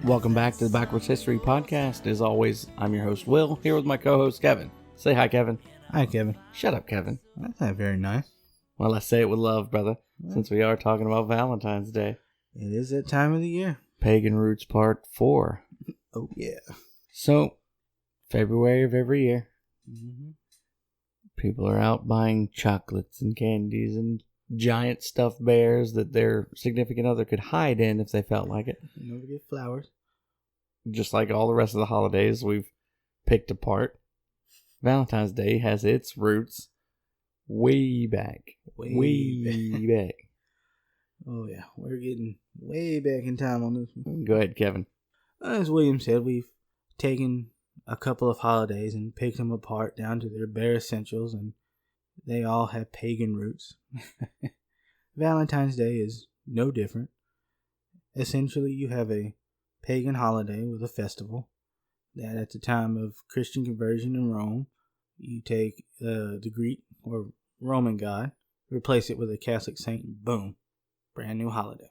Welcome back to the Backwards History Podcast. As always, I'm your host, Will, here with my co-host, Kevin. Say hi, Kevin. Hi, Kevin. Shut up, Kevin. That's not very nice. Well, I say it with love, brother, since we are talking about Valentine's Day. It is that time of the year. Pagan Roots Part 4. Oh, yeah. So, February of every year, Mm-hmm. people are out buying chocolates and candies and giant stuffed bears that their significant other could hide in if they felt like it. You know, we get flowers. Just like all the rest of the holidays we've picked apart, Valentine's Day has its roots way back. Way back. Oh, yeah. We're getting way back in time on this one. Go ahead, Kevin. As William said, we've taken a couple of holidays and picked them apart down to their bare essentials, and they all have pagan roots. Valentine's Day is no different. Essentially, you have a pagan holiday with a festival that at the time of Christian conversion in Rome, you take the Greek or Roman god, replace it with a Catholic saint, and boom, brand new holiday.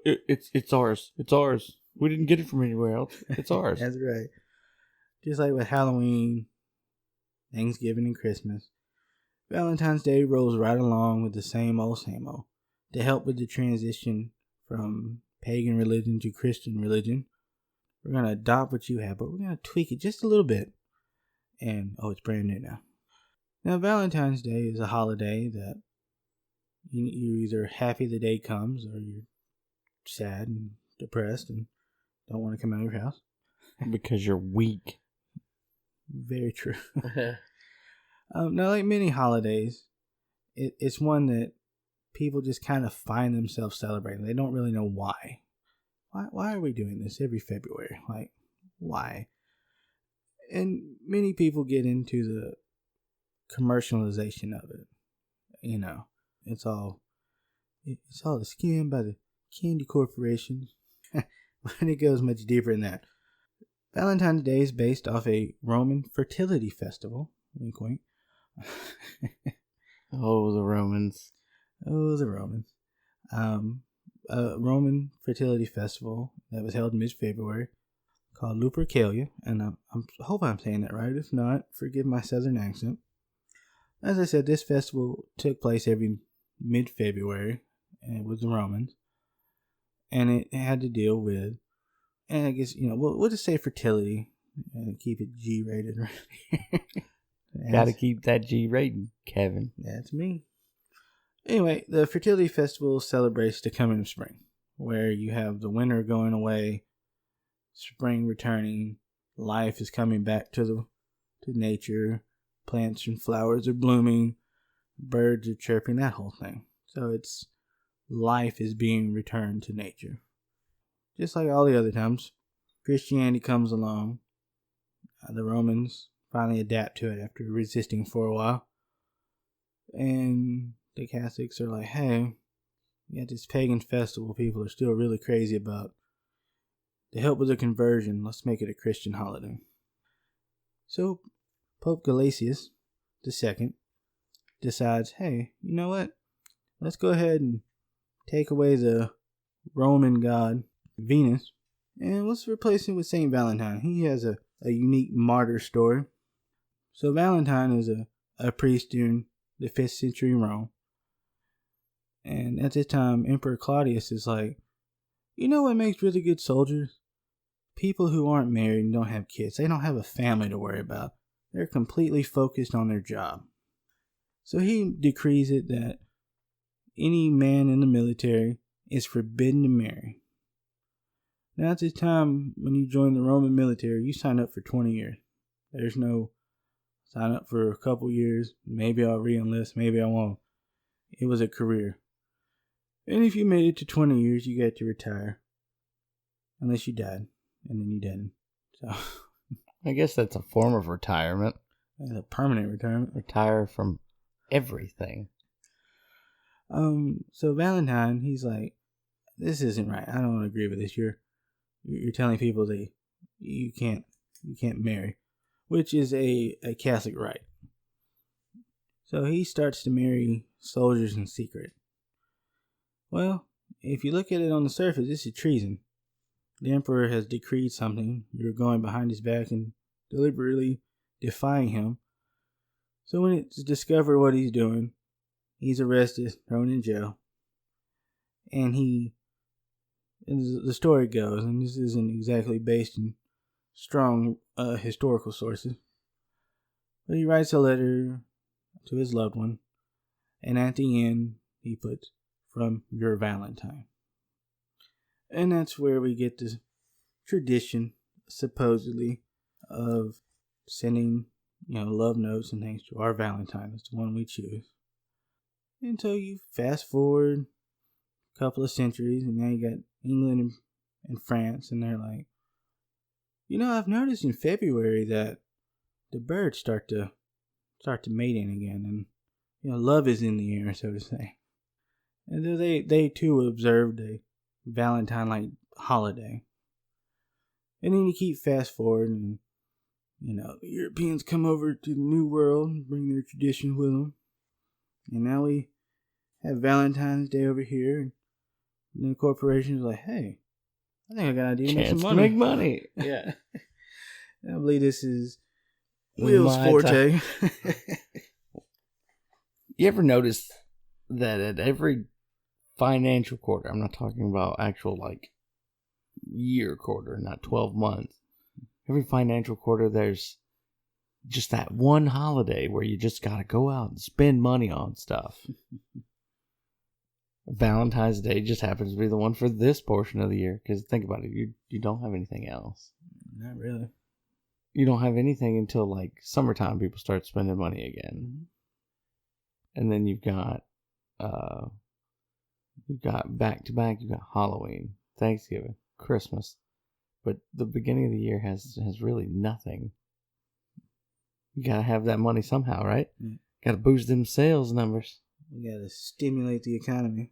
It's ours. It's ours. We didn't get it from anywhere else. It's ours. That's right. Just like with Halloween, Thanksgiving, and Christmas, Valentine's Day rolls right along with the same old, same old. To help with the transition from pagan religion to Christian religion, we're going to adopt what you have, but we're going to tweak it just a little bit. And, it's brand new now. Now, Valentine's Day is a holiday that you're either happy the day comes or you're sad and depressed and don't want to come out of your house. Because you're weak. Very true. Now, like many holidays, it's one that people just kind of find themselves celebrating. They don't really know why. Why are we doing this every February? Like, why? And many people get into the commercialization of it. You know, it's all a scam by the candy corporations. But it goes much deeper than that. Valentine's Day is based off a Roman fertility festival. Wink, wink. Oh, the Romans. Oh, the Romans. A Roman fertility festival that was held in mid-February called Lupercalia. And I hope I'm saying that right. If not, forgive my southern accent. As I said, this festival took place every mid-February with the Romans. And it had to deal with, and I guess, we'll just say fertility and keep it G-rated right here. Gotta keep that G rating, Kevin. That's me. Anyway, the fertility festival celebrates the coming of spring, where you have the winter going away, spring returning, life is coming back to nature, plants and flowers are blooming, birds are chirping, that whole thing. So it's life is being returned to nature. Just like all the other times, Christianity comes along. The Romans finally adapt to it after resisting for a while. And the Catholics are like, hey, we got this pagan festival people are still really crazy about. To help with the conversion, let's make it a Christian holiday. So Pope Gelasius II decides, hey, you know what? Let's go ahead and take away the Roman god Venus, and let's replace him with Saint Valentine. He has a unique martyr story. So Valentine is a priest during the 5th century Rome. And at this time, Emperor Claudius is like, you know what makes really good soldiers? People who aren't married and don't have kids. They don't have a family to worry about. They're completely focused on their job. So he decrees it that any man in the military is forbidden to marry. Now at this time, when you join the Roman military, you sign up for 20 years. There's no sign up for a couple years. Maybe I'll re-enlist, maybe I won't. It was a career. And if you made it to 20 years, you get to retire. Unless you died. And then you didn't. So I guess that's a form of retirement. It's a permanent retirement. Retire from everything. So Valentine, he's like, this isn't right. I don't agree with this. You're telling people that you can't marry, which is a Catholic rite. So he starts to marry soldiers in secret. Well, if you look at it on the surface, this is treason. the emperor has decreed something. You're going behind his back and deliberately defying him. So when it's discovered what he's doing, he's arrested, thrown in jail. And the story goes, and this isn't exactly based in strong historical sources, but he writes a letter to his loved one, and at the end, he puts, "From your Valentine." And that's where we get this tradition, supposedly, of sending, love notes and things to our Valentine. It's the one we choose. And so you fast forward a couple of centuries, and now you got England and France, and they're like, I've noticed in February that the birds start to mating again, and love is in the air, so to say. And so they too observed a Valentine-like holiday. And then you keep fast forward, and the Europeans come over to the New World and bring their tradition with them. And now we have Valentine's Day over here, and then the corporations are like, "Hey, I think I got an idea to make some money." To make money. Yeah. I believe this is Will's forte. You ever notice that at every financial quarter, I'm not talking about actual year quarter, not 12 months. Every financial quarter, there's just that one holiday where you just got to go out and spend money on stuff. Valentine's Day just happens to be the one for this portion of the year. Because think about it, you don't have anything else. Not really. You don't have anything until summertime. People start spending money again, and then you've got back to back. You've got Halloween, Thanksgiving, Christmas, but the beginning of the year has really nothing. You gotta have that money somehow, right? Gotta boost them sales numbers. We gotta stimulate the economy.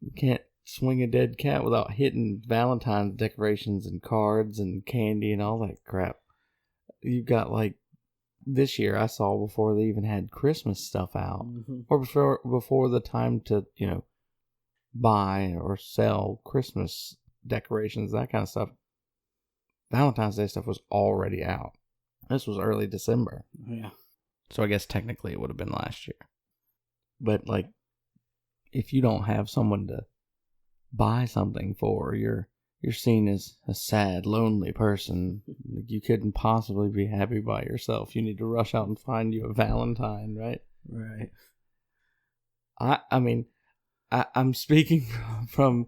You can't swing a dead cat without hitting Valentine's decorations and cards and candy and all that crap. You've got this year I saw before they even had Christmas stuff out, or before the time to buy or sell Christmas decorations, that kind of stuff. Valentine's Day stuff was already out. This was early December. Yeah. So I guess technically it would have been last year. But if you don't have someone to buy something for, you're seen as a sad, lonely person. You couldn't possibly be happy by yourself. You need to rush out and find you a Valentine, right? Right. I mean, I'm speaking from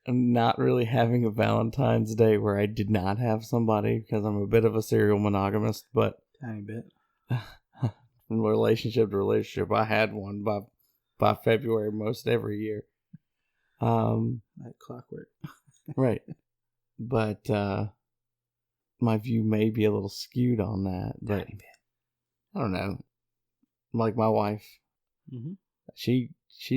not really having a Valentine's Day where I did not have somebody, because I'm a bit of a serial monogamist, but tiny bit. From relationship to relationship, I had one by February most every year. Like clockwork. Right. But my view may be a little skewed on that, but I don't know. Like my wife, she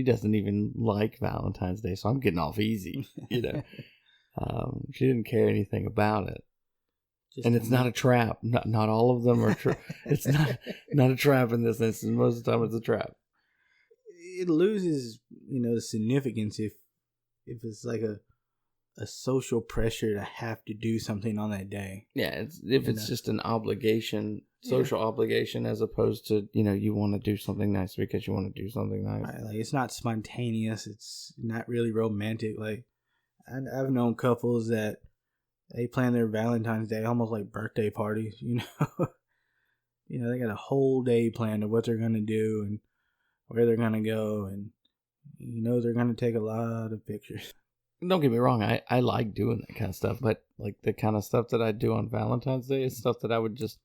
doesn't even like Valentine's Day, so I'm getting off easy, She didn't care anything about it. And it's not a trap. Not all of them are true. It's not a trap in this instance. Most of the time it's a trap. It loses, the significance if it's like a social pressure to have to do something on that day. Yeah, it's just an obligation, social obligation, as opposed to, you want to do something nice because you want to do something nice. Right, it's not spontaneous. It's not really romantic. I've known couples that they plan their Valentine's Day almost like birthday parties, they got a whole day planned of what they're going to do and where they're going to go, and they're going to take a lot of pictures. Don't get me wrong, I like doing that kind of stuff, but the kind of stuff that I do on Valentine's Day is stuff that I would just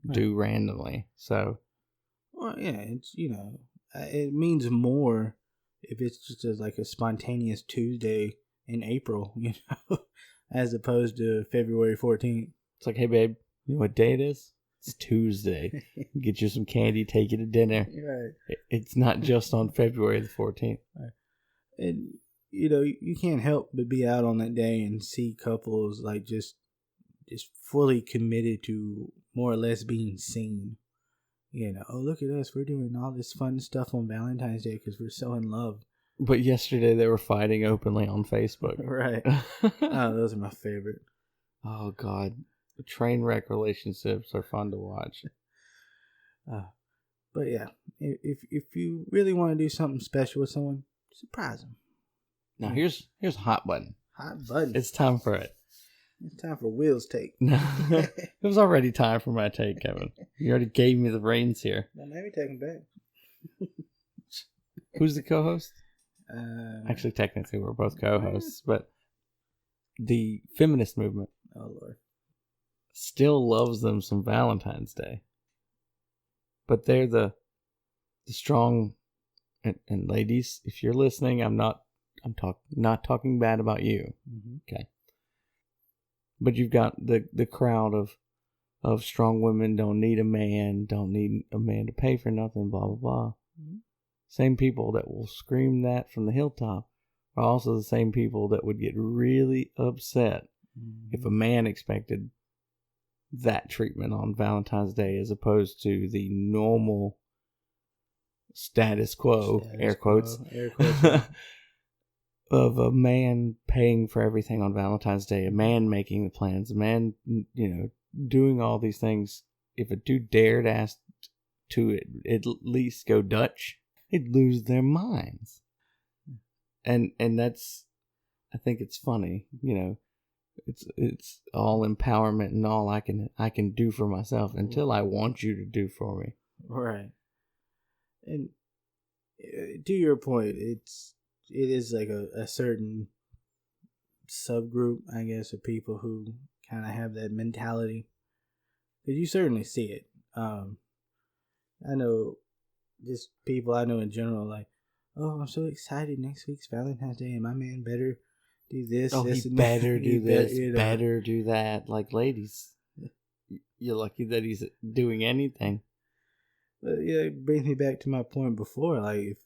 do randomly. So, well, yeah, it's it means more if it's just a spontaneous Tuesday in April, as opposed to February 14th. It's like, hey babe, you know what day it is? It's Tuesday. Get you some candy, take you to dinner. Right. It's not just on February the 14th. Right. And you can't help but be out on that day and see couples just fully committed to more or less being seen. Oh, look at us. We're doing all this fun stuff on Valentine's Day because we're so in love. But yesterday they were fighting openly on Facebook. Right. Oh, those are my favorite. Oh, God. Train wreck relationships are fun to watch. But yeah, if you really want to do something special with someone, surprise them. Now, here's a hot button. Hot button. It's time for it. It's time for Will's take. No, it was already time for my take, Kevin. You already gave me the reins here. Now maybe take him back. Who's the co-host? Actually, technically, we're both co-hosts, but the feminist movement, oh Lord, still loves them some Valentine's Day. But they're the strong, and ladies, if you're listening, I'm not talking bad about you. Mm-hmm. Okay. But you've got the crowd of strong women don't need a man to pay for nothing, blah, blah, blah. Mm-hmm. Same people that will scream that from the hilltop are also the same people that would get really upset if a man expected that treatment on Valentine's Day as opposed to the normal status quo, air quotes. Of a man paying for everything on Valentine's Day, a man making the plans, a man, doing all these things. If a dude dared ask to at least go Dutch, they'd lose their minds. And that's, I think it's funny, it's all empowerment and all I can do for myself until I want you to do for me. Right. And to your point, it is like a certain subgroup, I guess, of people who kind of have that mentality. Because you certainly see it. I know just people I know in general, like, oh, I'm so excited. Next week's Valentine's Day, and my man better do this. Oh, this, he and better that. do this, better do that. Like, ladies, you're lucky that he's doing anything. But yeah, it brings me back to my point before. Like,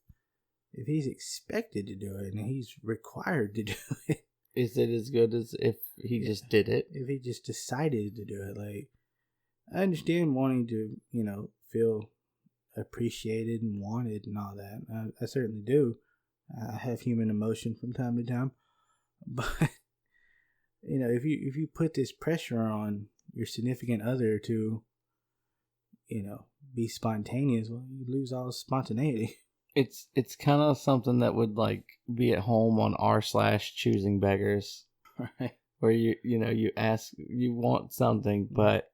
if he's expected to do it and he's required to do it, is it as good as if he just did it? If he just decided to do it, like, I understand wanting to, feel appreciated and wanted and all that. I certainly do. I have human emotion from time to time, but if you put this pressure on your significant other to, be spontaneous, well, you lose all spontaneity. It's kind of something that would like be at home on r/choosing beggars, right? Where you ask, you want something, but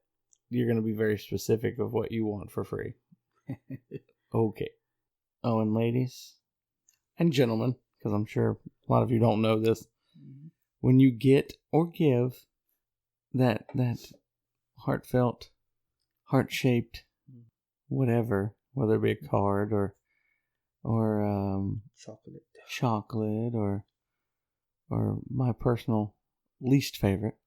you're going to be very specific of what you want for free. Okay. Oh, and ladies and gentlemen, because I'm sure a lot of you don't know this, when you get or give that heartfelt, heart-shaped, whatever, whether it be a card or chocolate or my personal least favorite,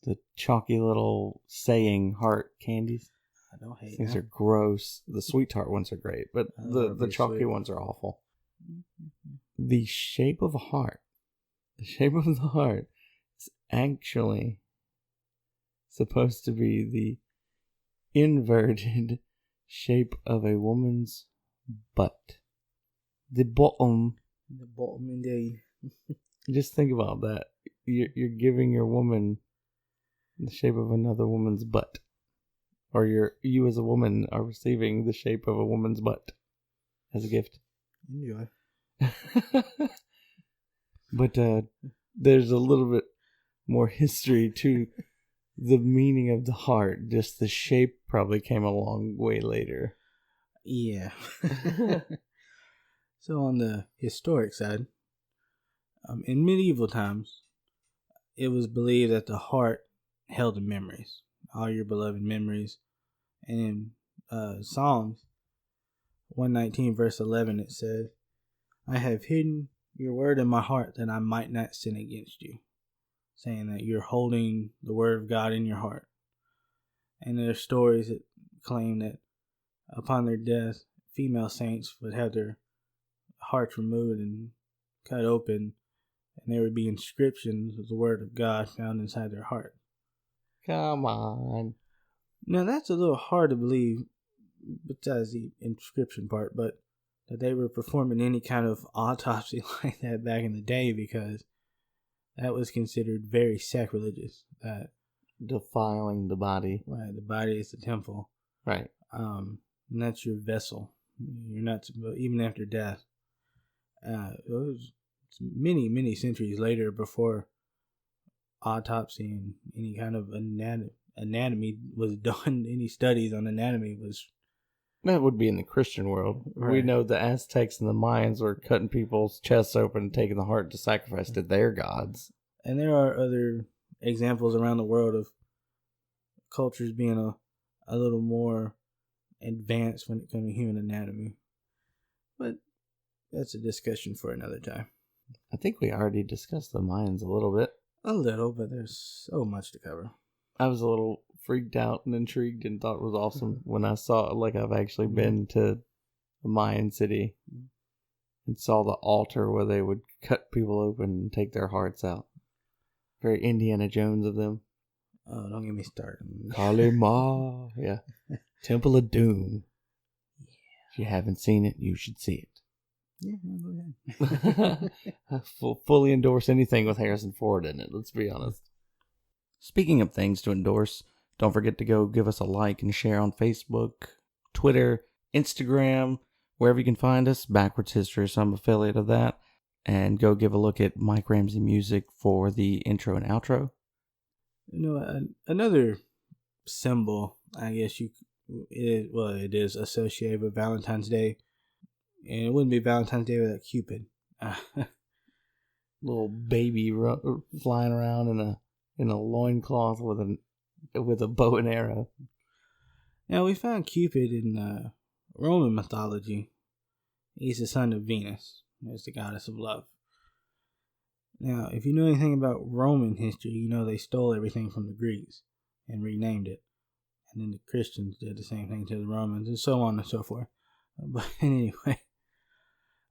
the chalky little saying heart candies. I don't hate These that. are gross. The sweet tart ones are great, but the chalky ones are awful. The shape of a heart, is actually supposed to be the inverted shape of a woman's butt. The bottom indeed. Just think about that. You're giving your woman the shape of another woman's butt. Or you as a woman are receiving the shape of a woman's butt as a gift. Enjoy. But there's a little bit more history to the meaning of the heart. Just the shape probably came along way later. Yeah. So on the historic side, in medieval times, it was believed that the heart held the memories, all your beloved memories. And in Psalms 119 verse 11, it says, I have hidden your word in my heart that I might not sin against you. Saying that you're holding the word of God in your heart. And there are stories that claim that upon their death, female saints would have their hearts removed and cut open, and there would be inscriptions of the word of God found inside their heart. Come on. Now that's a little hard to believe besides the inscription part, but that they were performing any kind of autopsy like that back in the day, because that was considered very sacrilegious. Defiling the body. Right, the body is the temple. Right. And that's your vessel. You're not, even after death. It was many centuries later, before autopsy and any kind of anatomy was done. Any studies on anatomy was. That would be in the Christian world. Right. We know the Aztecs and the Mayans were cutting people's chests open and taking the heart to sacrifice to their gods. And there are other examples around the world of cultures being a little more advanced when it comes to human anatomy. But that's a discussion for another time. I think we already discussed the Mayans a little bit. A little, but there's so much to cover. I was a little freaked out and intrigued and thought it was awesome when I saw, like, I've actually been to the Mayan city and saw the altar where they would cut people open and take their hearts out. Very Indiana Jones of them. Oh, don't get me started. Kali Ma. Yeah. Temple of Doom. Yeah. If you haven't seen it, you should see it. Yeah, go ahead. I fully endorse anything with Harrison Ford in it, let's be honest. Speaking of things to endorse, don't forget to go give us a like and share on Facebook, Twitter, Instagram, wherever you can find us. Backwards History, some affiliate of that. And go give a look at Mike Ramsey music for the intro and outro. You know, another symbol, I guess it is associated with Valentine's Day. And it wouldn't be Valentine's Day without Cupid. Little baby flying around in a loincloth with a bow and arrow. Now, we found Cupid in Roman mythology. He's the son of Venus, as the goddess of love. Now, if you know anything about Roman history, you know they stole everything from the Greeks and renamed it. And then the Christians did the same thing to the Romans, and so on and so forth. But anyway,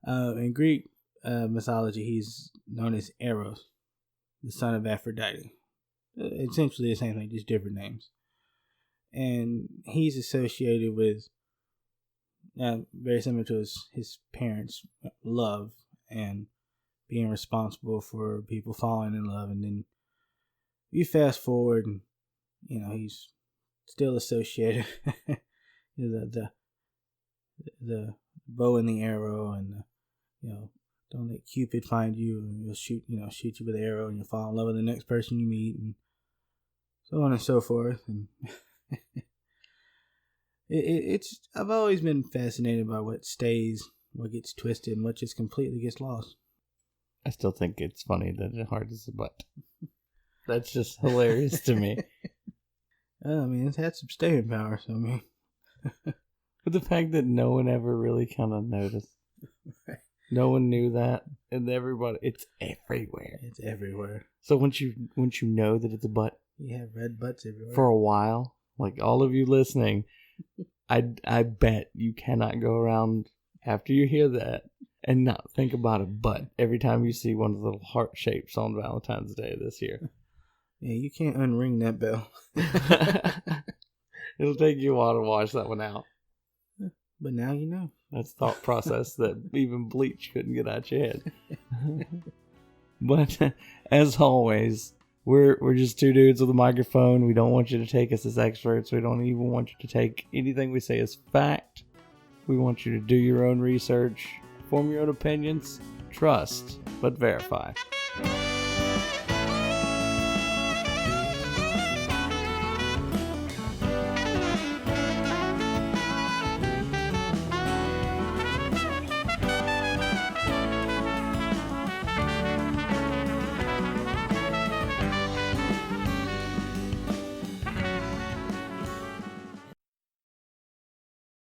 in Greek mythology, he's known as Eros, the son of Aphrodite. Essentially the same thing, just different names. And he's associated with, very similar to his parents' love and being responsible for people falling in love. And then you fast forward, and he's still associated the bow and the arrow, and don't let Cupid find you, and he'll shoot you with an arrow, and you'll fall in love with the next person you meet, and so on and so forth. And I've always been fascinated by what stays, what gets twisted, and what just completely gets lost. I still think it's funny that the heart is a butt. That's just hilarious to me. I mean, it's had some staying power, so I mean. But the fact that no one ever really kind of noticed. No one knew that. And it's everywhere. It's everywhere. So once you know that it's a butt. You have red butts everywhere. For a while, like all of you listening, I bet you cannot go around after you hear that and not think about a butt every time you see one of the little heart shapes on Valentine's Day this year. Yeah, you can't unring that bell. It'll take you a while to wash that one out. But now you know. That's thought process that even bleach couldn't get out your head. But as always, we're just two dudes with a microphone. We don't want you to take us as experts. We don't even want you to take anything we say as fact. We want you to do your own research, form your own opinions, trust, but verify.